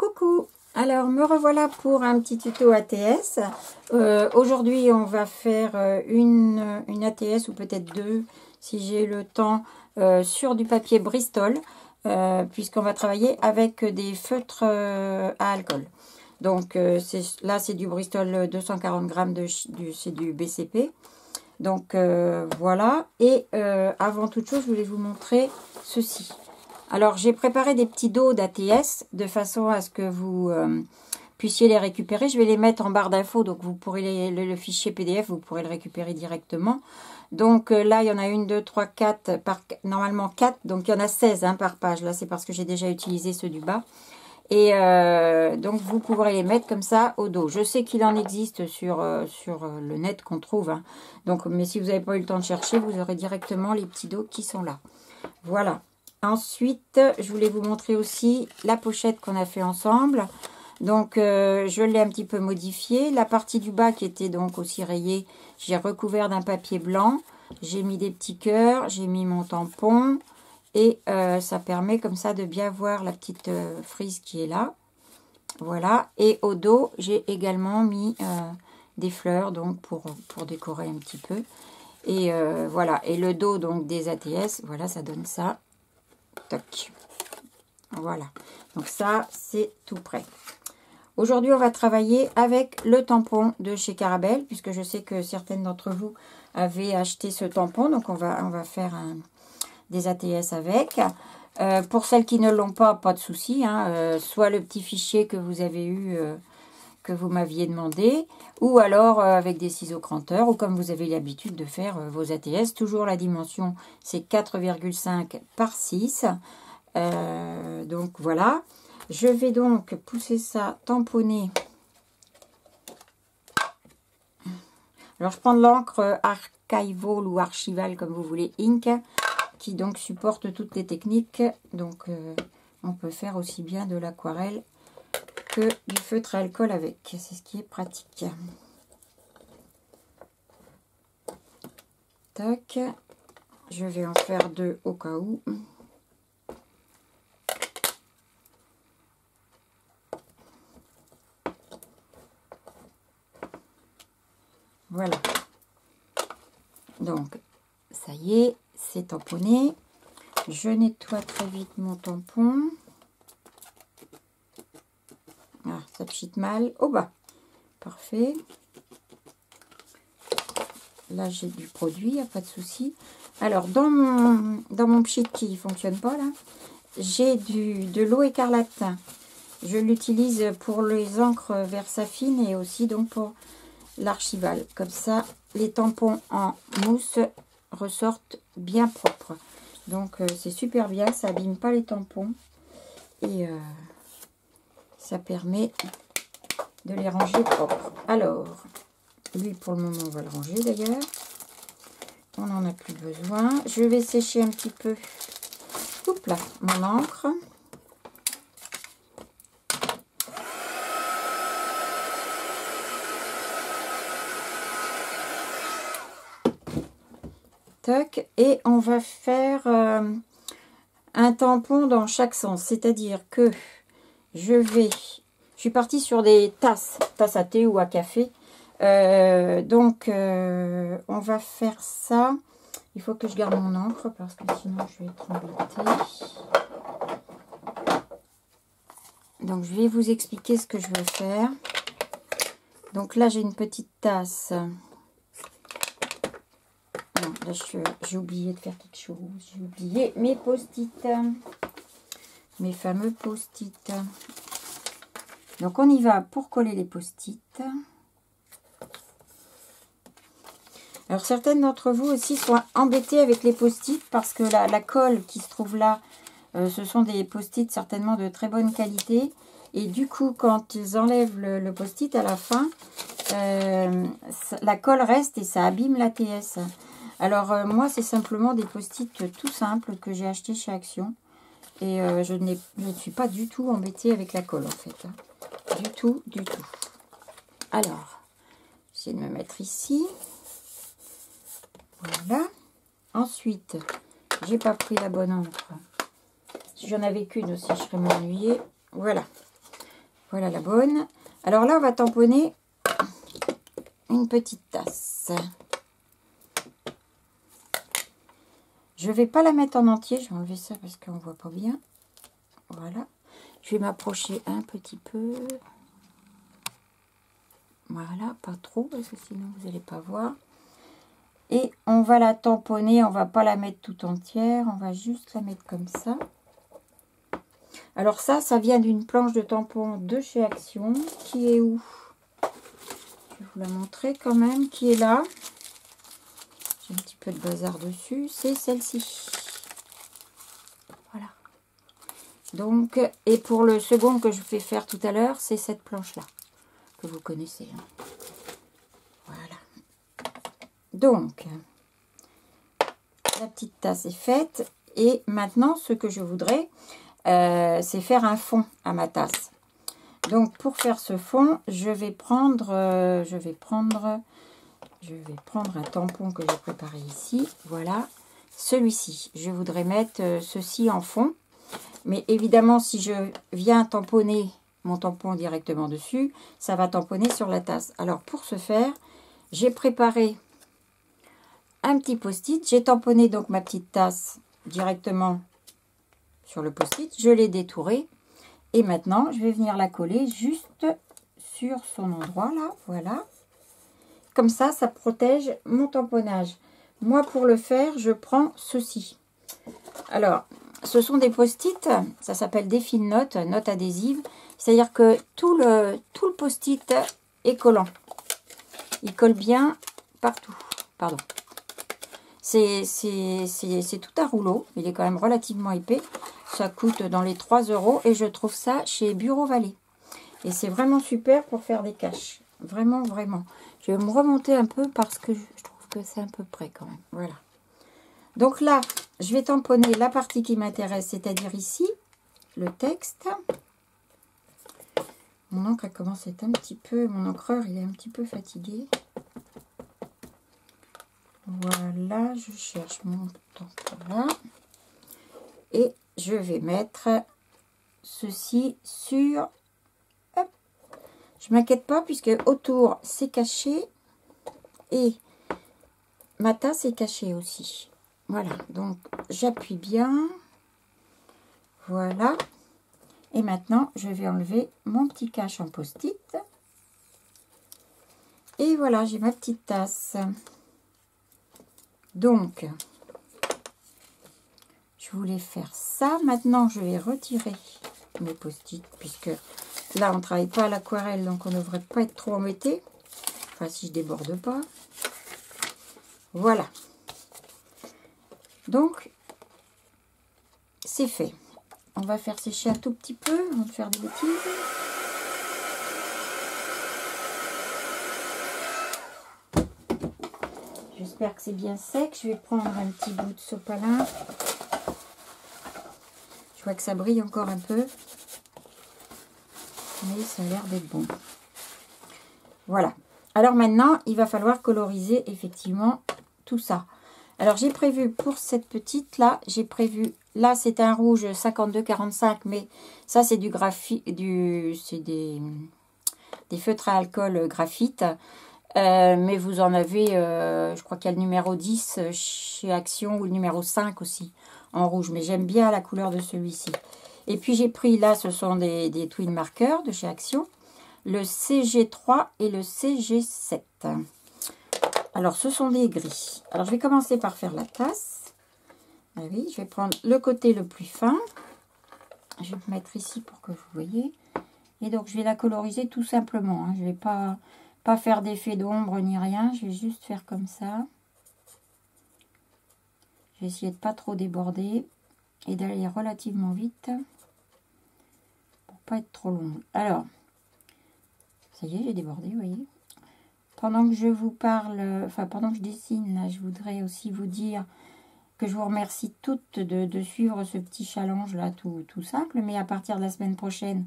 Coucou, alors me revoilà pour un petit tuto ATS. Aujourd'hui on va faire une ATS ou peut-être deux si j'ai le temps sur du papier Bristol puisqu'on va travailler avec des feutres à alcool. Donc là c'est du Bristol 240 grammes, c'est du BCP. Donc voilà, et avant toute chose je voulais vous montrer ceci. Alors, j'ai préparé des petits dos d'ATS de façon à ce que vous puissiez les récupérer. Je vais les mettre en barre d'infos, donc vous pourrez le fichier PDF, vous pourrez le récupérer directement. Donc là, il y en a 1, 2, 3, 4, normalement 4, donc il y en a 16 par page. Là, c'est parce que j'ai déjà utilisé ceux du bas. Et donc, vous pourrez les mettre comme ça au dos. Je sais qu'il en existe sur le net qu'on trouve. Hein. Donc, mais si vous n'avez pas eu le temps de chercher, vous aurez directement les petits dos qui sont là. Voilà. Ensuite, je voulais vous montrer aussi la pochette qu'on a fait ensemble. Donc, je l'ai un petit peu modifiée. La partie du bas qui était donc aussi rayée, j'ai recouvert d'un papier blanc. J'ai mis des petits cœurs, j'ai mis mon tampon. Et ça permet comme ça de bien voir la petite frise qui est là. Voilà. Et au dos, j'ai également mis des fleurs donc pour décorer un petit peu. Et voilà. Et le dos donc des ATS, voilà, ça donne ça. Toc. Voilà, donc ça c'est tout prêt. Aujourd'hui on va travailler avec le tampon de chez Carabelle, puisque je sais que certaines d'entre vous avaient acheté ce tampon, donc on va faire des ATS avec. Pour celles qui ne l'ont pas de souci, hein, soit le petit fichier que vous avez eu, que vous m'aviez demandé, ou alors avec des ciseaux cranteurs, ou comme vous avez l'habitude de faire vos ATS. Toujours la dimension, c'est 4,5 par 6. Donc voilà. Je vais donc pousser ça, tamponner. Alors je prends de l'encre Archival ou Archival, comme vous voulez, Ink, qui donc supporte toutes les techniques. Donc on peut faire aussi bien de l'aquarelle que du feutre à alcool avec. C'est ce qui est pratique. Tac. Je vais en faire deux au cas où. Voilà. Donc, ça y est, c'est tamponné. Je nettoie très vite mon tampon. Ah, ça pchite mal. Au bas. Parfait. Là, j'ai du produit, il n'y a pas de souci. Alors, dans mon pchit qui ne fonctionne pas, là, j'ai de l'eau écarlate. Je l'utilise pour les encres Versafine et aussi donc pour l'archival. Comme ça, les tampons en mousse ressortent bien propres. Donc, c'est super bien. Ça abîme pas les tampons. Et ça permet de les ranger propres. Alors, lui, pour le moment, on va le ranger d'ailleurs. On n'en a plus besoin. Je vais sécher un petit peu. Oups là, mon encre. Toc. Et on va faire un tampon dans chaque sens. C'est-à-dire que je suis partie sur des tasses à thé ou à café. Donc, on va faire ça. Il faut que je garde mon encre parce que sinon je vais être embêtée. Donc, je vais vous expliquer ce que je veux faire. Donc là, j'ai une petite tasse. Non, là, j'ai oublié de faire quelque chose. J'ai oublié mes post-it. Mes fameux post-it. Donc, on y va pour coller les post-it. Alors, certaines d'entre vous aussi sont embêtées avec les post-it parce que la colle qui se trouve là, ce sont des post-it certainement de très bonne qualité. Et du coup, quand ils enlèvent le post-it à la fin, la colle reste et ça abîme l'ATS. Alors, moi, c'est simplement des post-it tout simples que j'ai acheté chez Action. Et je ne suis pas du tout embêtée avec la colle, en fait. Hein. Du tout, du tout. Alors, j'essaie de me mettre ici. Voilà. Ensuite, j'ai pas pris la bonne encre. Si j'en avais qu'une aussi, je serais m'ennuyer. Voilà. Voilà la bonne. Alors là, on va tamponner une petite tasse. Je ne vais pas la mettre en entier. Je vais enlever ça parce qu'on ne voit pas bien. Voilà. Je vais m'approcher un petit peu. Voilà, pas trop parce que sinon vous n'allez pas voir. Et on va la tamponner. On ne va pas la mettre tout entière. On va juste la mettre comme ça. Alors ça vient d'une planche de tampon de chez Action. Qui est où? Je vais vous la montrer quand même. Qui est là? J'ai un petit peu de bazar dessus. C'est celle-ci. Voilà. Donc, et pour le second que je vais faire tout à l'heure, c'est cette planche-là. Que vous connaissez. Hein. Voilà. Donc, la petite tasse est faite. Et maintenant, ce que je voudrais, c'est faire un fond à ma tasse. Donc, pour faire ce fond, je vais prendre un tampon que j'ai préparé ici. Voilà, celui-ci. Je voudrais mettre ceci en fond. Mais évidemment, si je viens tamponner mon tampon directement dessus, ça va tamponner sur la tasse. Alors, pour ce faire, j'ai préparé un petit post-it. J'ai tamponné donc ma petite tasse directement sur le post-it. Je l'ai détouré. Et maintenant, je vais venir la coller juste sur son endroit là. Voilà. Comme ça, ça protège mon tamponnage. Moi, pour le faire, je prends ceci. Alors, ce sont des post-it. Ça s'appelle des fines notes, notes adhésives. C'est-à-dire que tout le post-it est collant. Il colle bien partout. Pardon. C'est tout un rouleau. Il est quand même relativement épais. Ça coûte dans les 3 € et je trouve ça chez Bureau Vallée. Et c'est vraiment super pour faire des caches. Vraiment, vraiment. Je vais me remonter un peu parce que je trouve que c'est un peu près quand même. Voilà. Donc là, je vais tamponner la partie qui m'intéresse, c'est-à-dire ici, le texte. Mon encre commence à être un petit peu... Mon encreur, il est un petit peu fatigué. Voilà, je cherche mon tampon là. Et je vais mettre ceci sur... Hop. Je ne m'inquiète pas puisque autour c'est caché et ma tasse est cachée aussi. Voilà, donc j'appuie bien. Voilà. Et maintenant, je vais enlever mon petit cache en post-it. Et voilà, j'ai ma petite tasse. Donc, je voulais faire ça. Maintenant, je vais retirer mes post-it puisque là, on ne travaille pas à l'aquarelle, donc on ne devrait pas être trop embêté. Enfin, si je déborde pas. Voilà. Donc, c'est fait. On va faire sécher un tout petit peu avant de faire des bêtises. J'espère que c'est bien sec. Je vais prendre un petit bout de sopalin. Je vois que ça brille encore un peu. Mais ça a l'air d'être bon. Voilà. Alors maintenant, il va falloir coloriser effectivement tout ça. Alors j'ai prévu pour cette petite là, là c'est un rouge 52-45, mais ça c'est c'est des feutres à alcool graphite. Mais vous en avez, je crois qu'il y a le numéro 10 chez Action ou le numéro 5 aussi en rouge. Mais j'aime bien la couleur de celui-ci. Et puis j'ai pris là, ce sont des twin markers de chez Action. Le CG3 et le CG7. Alors, ce sont des gris. Alors, je vais commencer par faire la tasse. Ah oui, je vais prendre le côté le plus fin. Je vais me mettre ici pour que vous voyez. Et donc, je vais la coloriser tout simplement. Hein. Je ne vais pas faire d'effet d'ombre ni rien. Je vais juste faire comme ça. Je vais essayer de ne pas trop déborder et d'aller relativement vite pour pas être trop longue. Alors, ça y est, j'ai débordé, vous voyez. Pendant que je vous parle, enfin pendant que je dessine, là, je voudrais aussi vous dire que je vous remercie toutes de suivre ce petit challenge là, tout simple. Mais à partir de la semaine prochaine,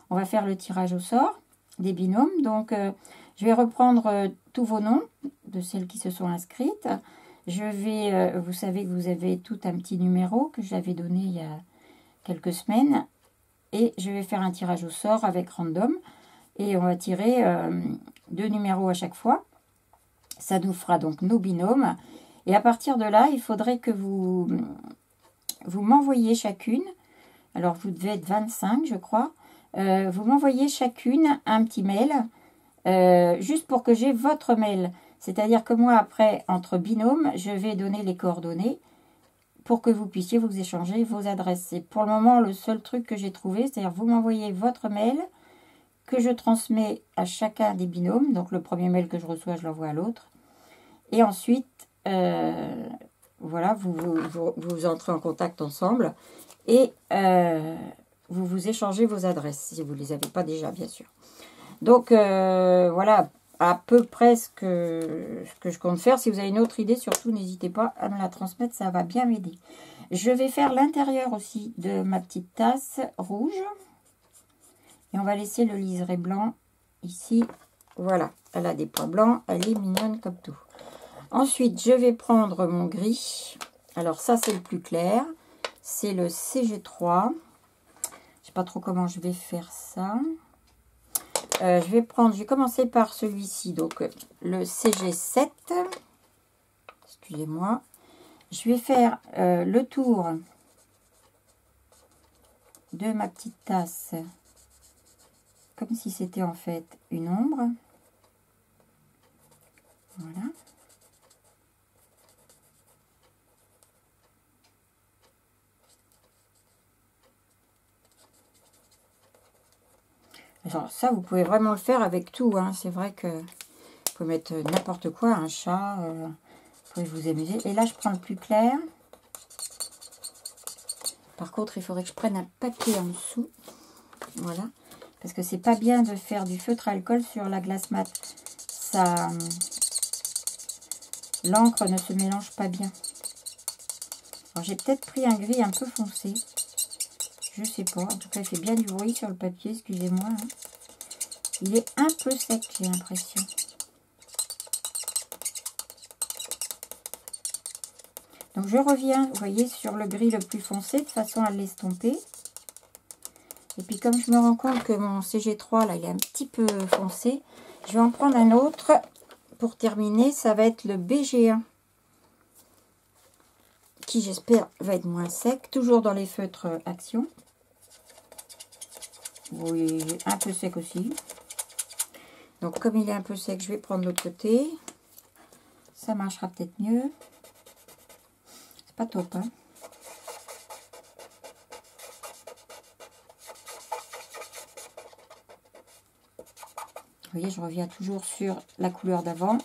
on va faire le tirage au sort des binômes. Donc, je vais reprendre tous vos noms de celles qui se sont inscrites. Je vais, vous savez que vous avez tout un petit numéro que j'avais donné il y a quelques semaines. et je vais faire un tirage au sort avec random. Et on va tirer 2 numéros à chaque fois. Ça nous fera donc nos binômes. Et à partir de là, il faudrait que vous m'envoyiez chacune. Alors, vous devez être 25, je crois. Vous m'envoyez chacune un petit mail, juste pour que j'ai votre mail. C'est-à-dire que moi, après, entre binômes, je vais donner les coordonnées pour que vous puissiez vous échanger vos adresses. C'est pour le moment le seul truc que j'ai trouvé. C'est-à-dire, vous m'envoyez votre mail que je transmets à chacun des binômes. Donc, le premier mail que je reçois, je l'envoie à l'autre. Et ensuite, voilà, vous entrez en contact ensemble et vous vous échangez vos adresses, si vous ne les avez pas déjà, bien sûr. Donc, voilà, à peu près ce que je compte faire. Si vous avez une autre idée, surtout, n'hésitez pas à me la transmettre, ça va bien m'aider. Je vais faire l'intérieur aussi de ma petite tasse rouge. Et on va laisser le liseré blanc ici. Voilà, elle a des points blancs, elle est mignonne comme tout. Ensuite, je vais prendre mon gris. Alors ça, c'est le plus clair. C'est le CG3. Je ne sais pas trop comment je vais faire ça. Je vais commencer par celui-ci. Donc, le CG7. Excusez-moi. Je vais faire le tour de ma petite tasse. Comme si c'était en fait une ombre. Voilà. Alors ça, vous pouvez vraiment le faire avec tout. Hein. C'est vrai que vous pouvez mettre n'importe quoi, un chat, vous pouvez vous amuser. Et là, je prends le plus clair. Par contre, il faudrait que je prenne un papier en dessous. Voilà. Parce que c'est pas bien de faire du feutre à alcool sur la glace mat. Ça, l'encre ne se mélange pas bien. Alors, j'ai peut-être pris un gris un peu foncé. Je sais pas. En tout cas, il fait bien du bruit sur le papier. Excusez-moi. Hein. Il est un peu sec, j'ai l'impression. Donc, je reviens, vous voyez, sur le gris le plus foncé, de façon à l'estomper. Et puis, comme je me rends compte que mon CG3, là, il est un petit peu foncé, je vais en prendre un autre. Pour terminer, ça va être le BG1. Qui, j'espère, va être moins sec. Toujours dans les feutres Action. Oui, un peu sec aussi. Donc, comme il est un peu sec, je vais prendre l'autre côté. Ça marchera peut-être mieux. C'est pas top, hein. Vous voyez, je reviens toujours sur la couleur d'avant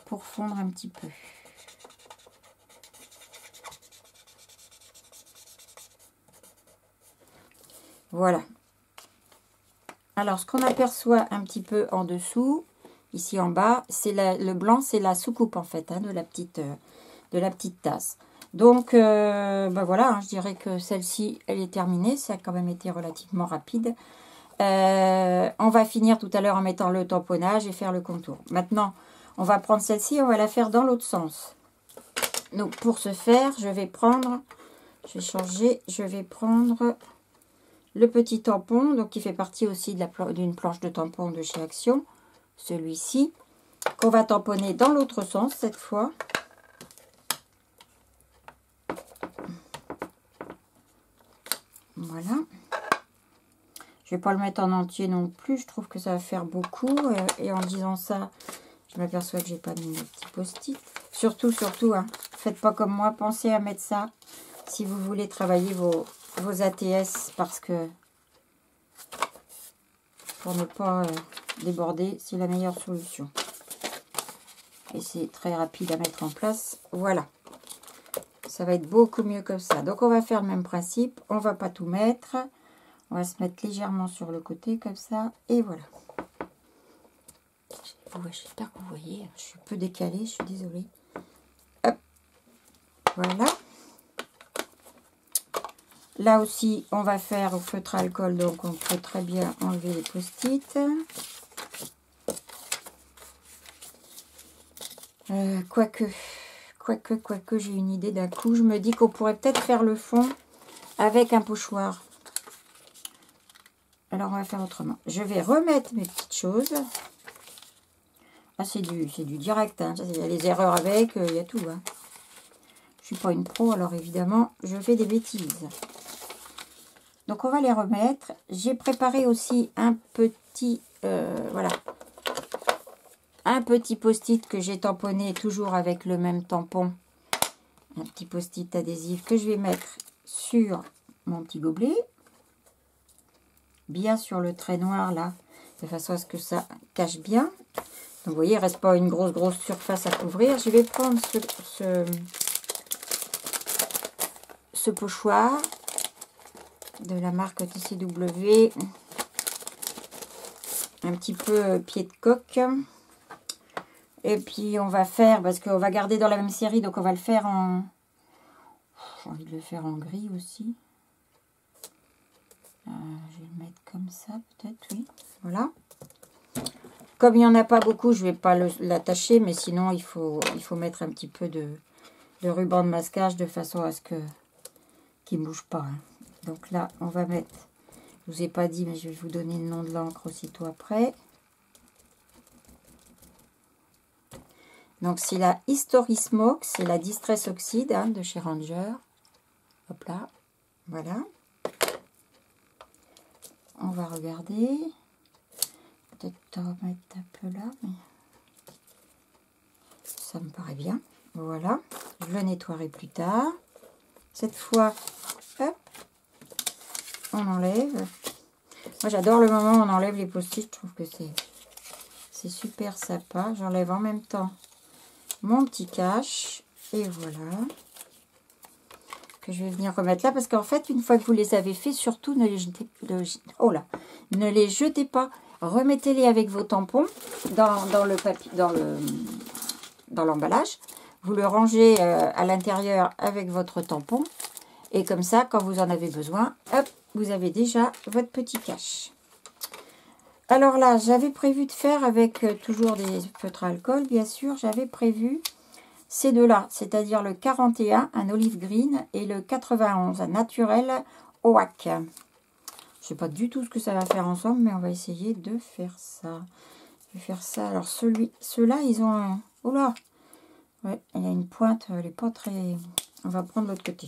pour fondre un petit peu. Voilà. Alors, ce qu'on aperçoit un petit peu en dessous, ici en bas, c'est le blanc, c'est la soucoupe en fait, hein, de la petite tasse. Donc, ben voilà, hein, je dirais que celle-ci, elle est terminée. Ça a quand même été relativement rapide. On va finir tout à l'heure en mettant le tamponnage et faire le contour. Maintenant, on va prendre celle-ci et on va la faire dans l'autre sens. Donc, pour ce faire, je vais prendre le petit tampon, donc qui fait partie aussi d'une planche de tampon de chez Action, celui-ci, qu'on va tamponner dans l'autre sens cette fois. Voilà. Je ne vais pas le mettre en entier non plus, je trouve que ça va faire beaucoup. Et en disant ça, je m'aperçois que j'ai pas mis mes petits post-it. Surtout, hein, faites pas comme moi, pensez à mettre ça si vous voulez travailler vos ATS, parce que pour ne pas déborder, c'est la meilleure solution. Et c'est très rapide à mettre en place. Voilà. Ça va être beaucoup mieux comme ça. Donc, on va faire le même principe. On va pas tout mettre. On va se mettre légèrement sur le côté comme ça. Et voilà. J'espère que vous voyez. Je suis un peu décalée, je suis désolée. Hop. Voilà. Là aussi, on va faire au feutre alcool. Donc, on peut très bien enlever les post-it. Quoique, j'ai une idée d'un coup. Je me dis qu'on pourrait peut-être faire le fond avec un pochoir. Alors, on va faire autrement. Je vais remettre mes petites choses. Ah, c'est du direct. Hein. Il y a les erreurs avec, il y a tout. Hein. Je ne suis pas une pro, alors évidemment, je fais des bêtises. Donc, on va les remettre. J'ai préparé aussi un petit... voilà. Un petit post-it que j'ai tamponné toujours avec le même tampon. Un petit post-it adhésif que je vais mettre sur mon petit gobelet. Bien sur le trait noir là, de façon à ce que ça cache bien. Donc vous voyez, il ne reste pas une grosse surface à couvrir. Je vais prendre ce pochoir de la marque TCW. Un petit peu pied de coque. Et puis on va faire, parce qu'on va garder dans la même série, donc on va le faire en... J'ai envie de le faire en gris aussi. Je vais le mettre comme ça peut-être, oui. Voilà. Comme il n'y en a pas beaucoup, je ne vais pas l'attacher, mais sinon il faut mettre un petit peu de ruban de masquage de façon à ce qu'il ne bouge pas. Hein. Donc là, on va mettre, je ne vous ai pas dit, mais je vais vous donner le nom de l'encre aussitôt après. Donc c'est la History Smoke, c'est la Distress Oxide hein, de chez Ranger. Hop là, voilà. On va regarder. Peut-être remettre un peu là, mais ça me paraît bien. Voilà, je le nettoierai plus tard. Cette fois, hop, on enlève. Moi j'adore le moment où on enlève les post-it, je trouve que c'est super sympa. J'enlève en même temps mon petit cache et voilà. Que je vais venir remettre là parce qu'en fait une fois que vous les avez fait, surtout ne les jetez, ne les jetez pas, remettez-les avec vos tampons dans le papier, dans l'emballage, vous le rangez à l'intérieur avec votre tampon et comme ça quand vous en avez besoin, hop, vous avez déjà votre petit cache. Alors là j'avais prévu de faire avec toujours des feutres à alcool bien sûr, j'avais prévu ces deux-là, c'est-à-dire le 41, un olive green, et le 91, un naturel oak. Je ne sais pas du tout ce que ça va faire ensemble, mais on va essayer de faire ça. Je vais faire ça. Alors, ceux-là, ils ont un... Oh là, ouais, il y a une pointe, elle n'est pas très... On va prendre l'autre côté.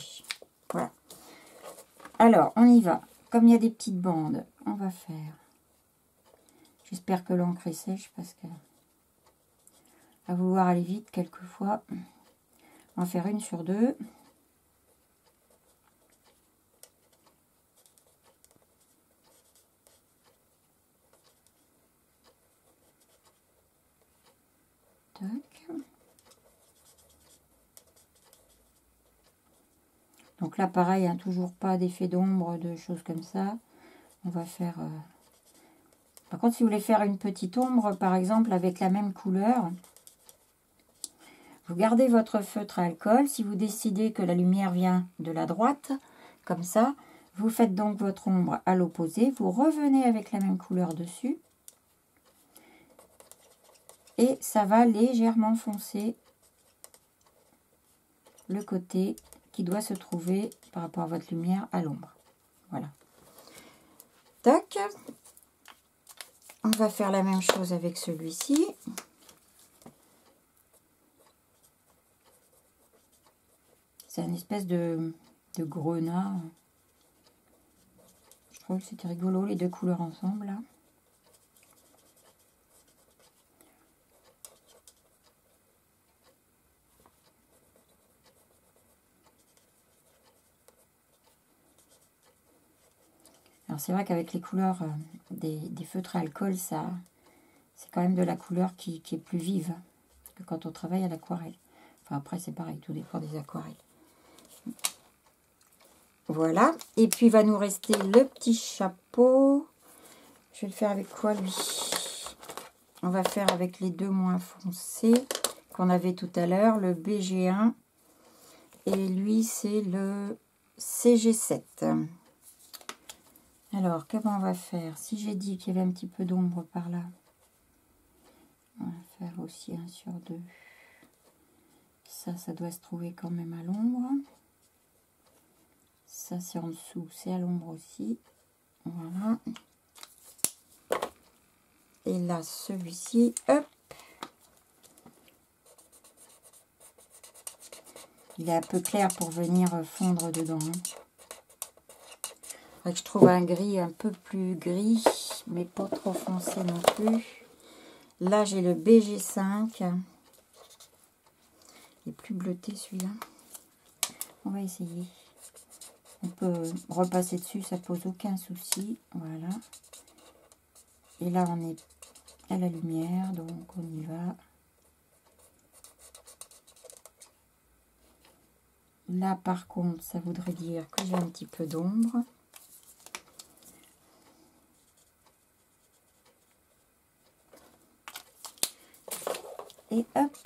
Voilà. Alors, on y va. Comme il y a des petites bandes, on va faire... J'espère que l'encre est sèche, parce que... À vouloir aller vite, quelquefois... On va faire une sur deux. Tac. Donc là, pareil, hein, toujours pas d'effet d'ombre, de choses comme ça. On va faire... Par contre, si vous voulez faire une petite ombre, par exemple, avec la même couleur... Vous gardez votre feutre à alcool. Si vous décidez que la lumière vient de la droite, comme ça, vous faites donc votre ombre à l'opposé. Vous revenez avec la même couleur dessus. Et ça va légèrement foncer le côté qui doit se trouver par rapport à votre lumière à l'ombre. Voilà. Tac. On va faire la même chose avec celui-ci. C'est une espèce de grenat. Je trouve que c'était rigolo, les deux couleurs ensemble, là. Alors, c'est vrai qu'avec les couleurs des feutres à alcool, ça, c'est quand même de la couleur qui est plus vive que quand on travaille à l'aquarelle. Enfin, après, c'est pareil, tout dépend des aquarelles. Voilà. Et puis, il va nous rester le petit chapeau. Je vais le faire avec quoi, lui? On va faire avec les deux moins foncés qu'on avait tout à l'heure, le BG1. Et lui, c'est le CG7. Alors, comment on va faire? Si j'ai dit qu'il y avait un petit peu d'ombre par là, on va faire aussi 1 sur 2. Ça doit se trouver quand même à l'ombre. Ça, c'est en dessous, c'est à l'ombre aussi. Voilà. Et là, celui-ci, hop. Il est un peu clair pour venir fondre dedans. Faudrait que je trouve un gris un peu plus gris, mais pas trop foncé non plus. Là, j'ai le BG5. Il est plus bleuté celui-là. On va essayer. On peut repasser dessus, ça pose aucun souci. Voilà. Et là, on est à la lumière, donc on y va. Là, par contre, ça voudrait dire que j'ai un petit peu d'ombre. Et hop.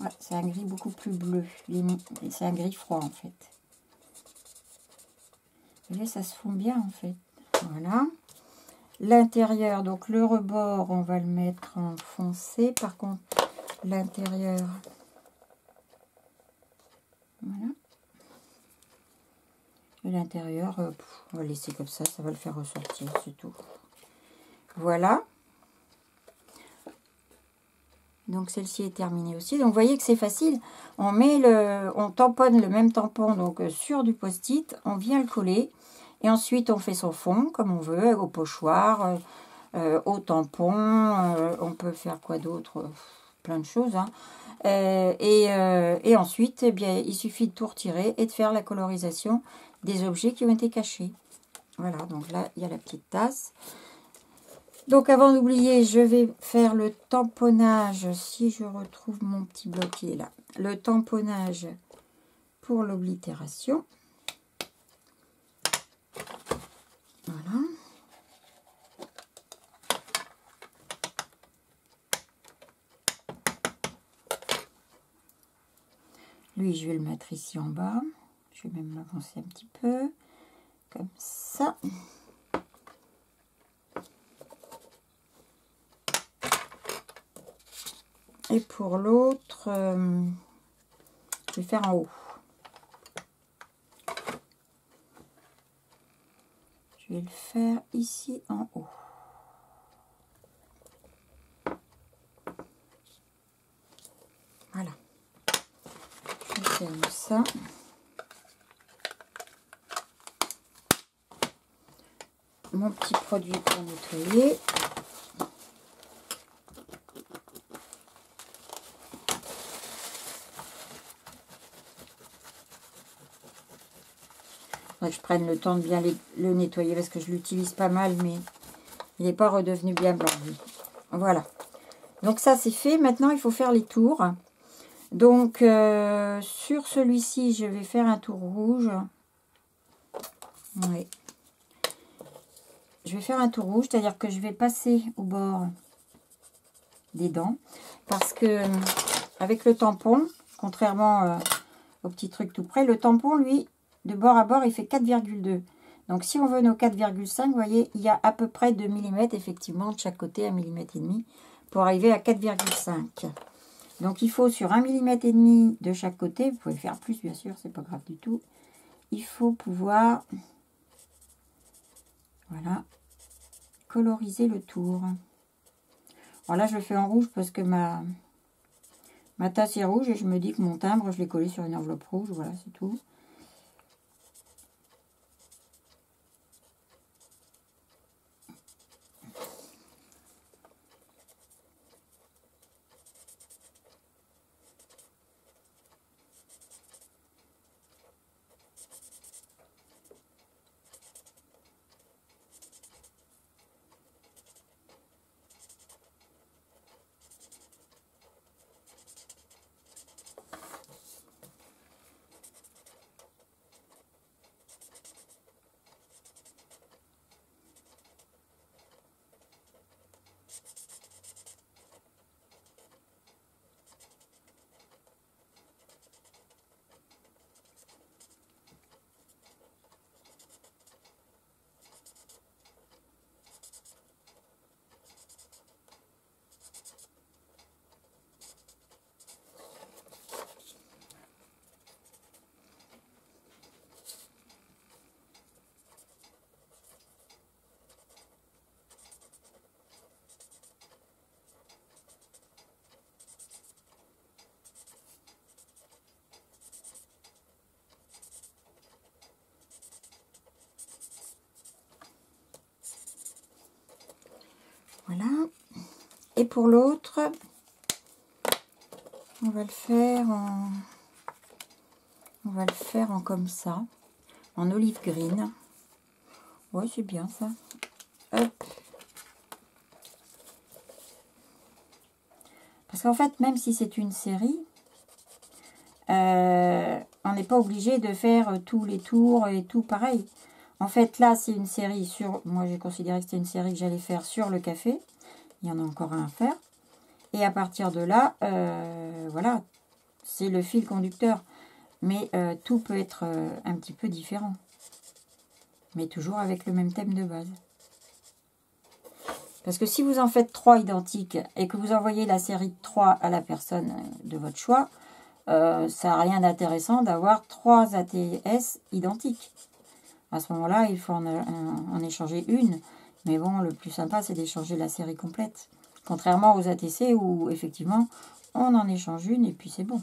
Ouais, c'est un gris beaucoup plus bleu. C'est un gris froid, en fait. Et là, ça se fond bien, en fait. Voilà. L'intérieur, donc le rebord, on va le mettre en foncé. Par contre, l'intérieur, voilà. Et l'intérieur, on va laisser comme ça va le faire ressortir, c'est tout. Voilà. Donc celle-ci est terminée aussi. Donc vous voyez que c'est facile. On tamponne le même tampon donc sur du post-it. On vient le coller. Et ensuite on fait son fond comme on veut, au pochoir, au tampon. On peut faire quoi d'autre? Plein de choses. Hein. Et ensuite, eh bien, il suffit de tout retirer et de faire la colorisation des objets qui ont été cachés. Voilà, donc là, il y a la petite tasse. Donc avant d'oublier, je vais faire le tamponnage, si je retrouve mon petit bloc qui est là. Le tamponnage pour l'oblitération. Voilà. Lui, je vais le mettre ici en bas. Je vais même l'avancer un petit peu, comme ça. Et pour l'autre, je vais faire en haut. Je vais le faire ici en haut. Voilà. Je ferme ça. Mon petit produit pour nettoyer. Que je prenne le temps de bien le nettoyer parce que je l'utilise pas mal, mais il n'est pas redevenu bien blanc. Voilà. Donc ça c'est fait. Maintenant il faut faire les tours. Donc sur celui-ci je vais faire un tour rouge. Oui. Je vais faire un tour rouge, c'est-à-dire que je vais passer au bord des dents. Parce que avec le tampon, contrairement au petit truc tout près, le tampon lui, de bord à bord, il fait 4,2. Donc si on veut nos 4,5, vous voyez, il y a à peu près 2 mm effectivement de chaque côté, 1,5 mm pour arriver à 4,5. Donc il faut sur 1,5 mm de chaque côté, vous pouvez faire plus bien sûr, c'est pas grave du tout. Il faut pouvoir, voilà, coloriser le tour. Alors là je le fais en rouge parce que ma tasse est rouge et je me dis que mon timbre, je l'ai collé sur une enveloppe rouge, voilà, c'est tout. Voilà. Et pour l'autre, on va le faire en comme ça, en olive green. Ouais, c'est bien ça. Hop. Parce qu'en fait, même si c'est une série, on n'est pas obligé de faire tous les tours et tout pareil. En fait, là, c'est une série sur... Moi, j'ai considéré que c'était une série que j'allais faire sur le café. Il y en a encore un à faire. Et à partir de là, voilà, c'est le fil conducteur. Mais tout peut être un petit peu différent. Mais toujours avec le même thème de base. Parce que si vous en faites 3 identiques et que vous envoyez la série de 3 à la personne de votre choix, ça n'a rien d'intéressant d'avoir 3 ATS identiques. À ce moment-là, il faut en échanger une. Mais bon, le plus sympa, c'est d'échanger la série complète. Contrairement aux ATC où, effectivement, on en échange une et puis c'est bon.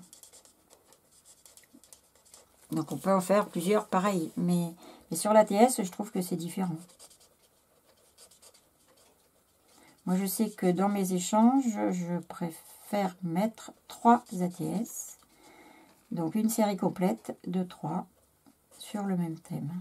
Donc, on peut en faire plusieurs pareils. Mais sur l'ATS, je trouve que c'est différent. Moi, je sais que dans mes échanges, je préfère mettre 3 ATS. Donc, une série complète de 3 sur le même thème.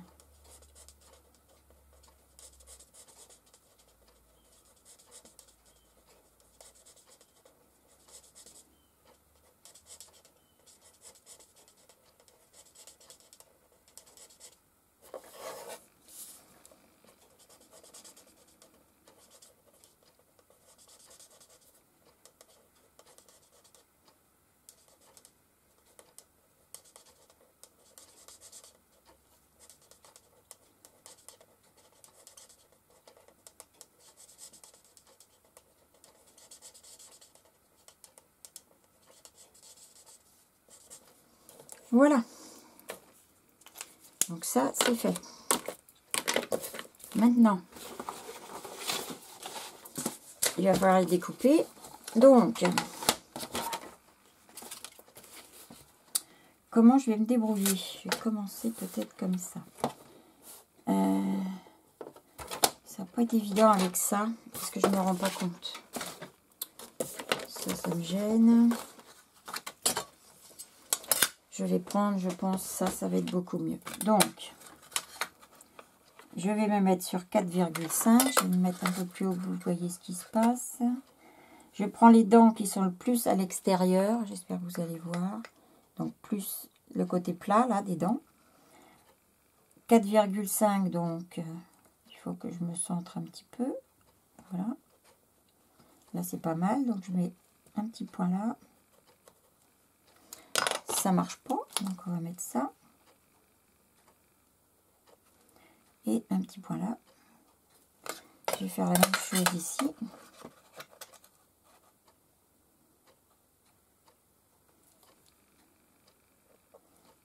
Voilà. Donc ça, c'est fait. Maintenant, il va falloir les découper. Donc, comment je vais me débrouiller? Je vais commencer peut-être comme ça. Ça va pas être évident avec ça, parce que je ne me rends pas compte. Ça me gêne. Je vais prendre, je pense, ça va être beaucoup mieux. Donc, je vais me mettre sur 4,5. Je vais me mettre un peu plus haut, vous voyez ce qui se passe. Je prends les dents qui sont le plus à l'extérieur. J'espère que vous allez voir. Donc, plus le côté plat, là, des dents. 4,5, donc, il faut que je me centre un petit peu. Voilà. Là, c'est pas mal. Donc, je mets un petit point là. Ça marche pas, donc on va mettre ça. Et un petit point là. Je vais faire la même chose ici. À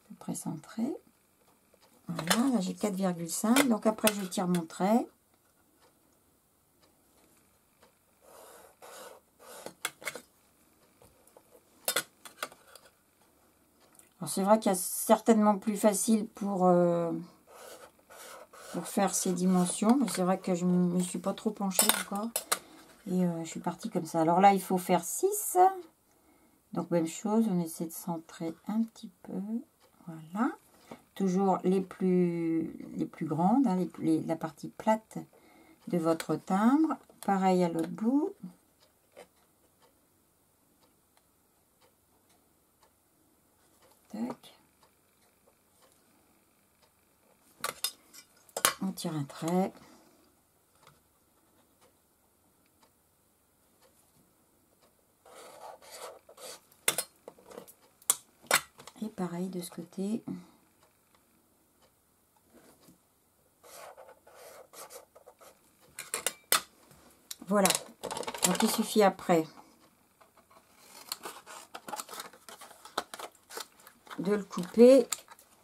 peu près centré. Voilà, là j'ai 4,5. Donc après je tire mon trait. Alors c'est vrai qu'il y a certainement plus facile pour faire ces dimensions. Mais c'est vrai que je ne me suis pas trop penchée encore. Et je suis partie comme ça. Alors là il faut faire 6. Donc même chose, on essaie de centrer un petit peu. Voilà. Toujours les plus grandes, hein, la partie plate de votre timbre. Pareil à l'autre bout. Tac. On tire un trait. Et pareil de ce côté. Voilà. Donc il suffit après de le couper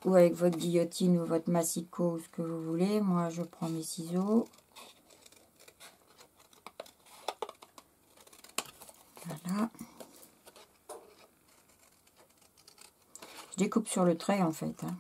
ou avec votre guillotine ou votre massicot ou ce que vous voulez. Moi je prends mes ciseaux. Voilà. Je découpe sur le trait en fait. Hein.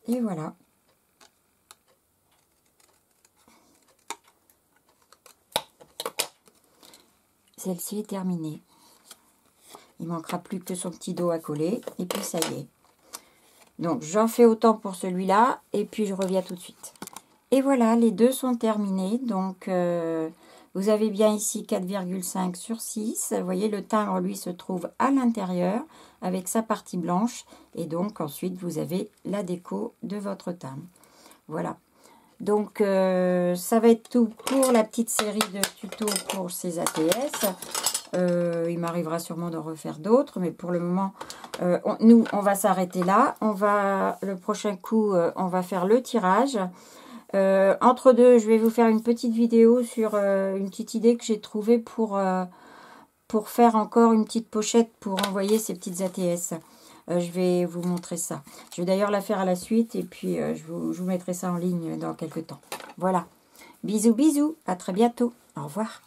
Et voilà. Celle-ci est terminée. Il manquera plus que son petit dos à coller. Et puis ça y est. Donc j'en fais autant pour celui-là. Et puis je reviens tout de suite. Et voilà, les deux sont terminés. Donc vous avez bien ici 4,5 sur 6. Vous voyez, le timbre, lui, se trouve à l'intérieur avec sa partie blanche. Et donc ensuite, vous avez la déco de votre timbre. Voilà. Donc ça va être tout pour la petite série de tutos pour ces ATS. Il m'arrivera sûrement d'en refaire d'autres, mais pour le moment, on va s'arrêter là. Le prochain coup, on va faire le tirage. Entre deux, je vais vous faire une petite vidéo sur une petite idée que j'ai trouvée pour faire encore une petite pochette pour envoyer ces petites ATS. Je vais vous montrer ça. Je vais d'ailleurs la faire à la suite et puis je vous mettrai ça en ligne dans quelques temps. Voilà. Bisous, bisous. À très bientôt. Au revoir.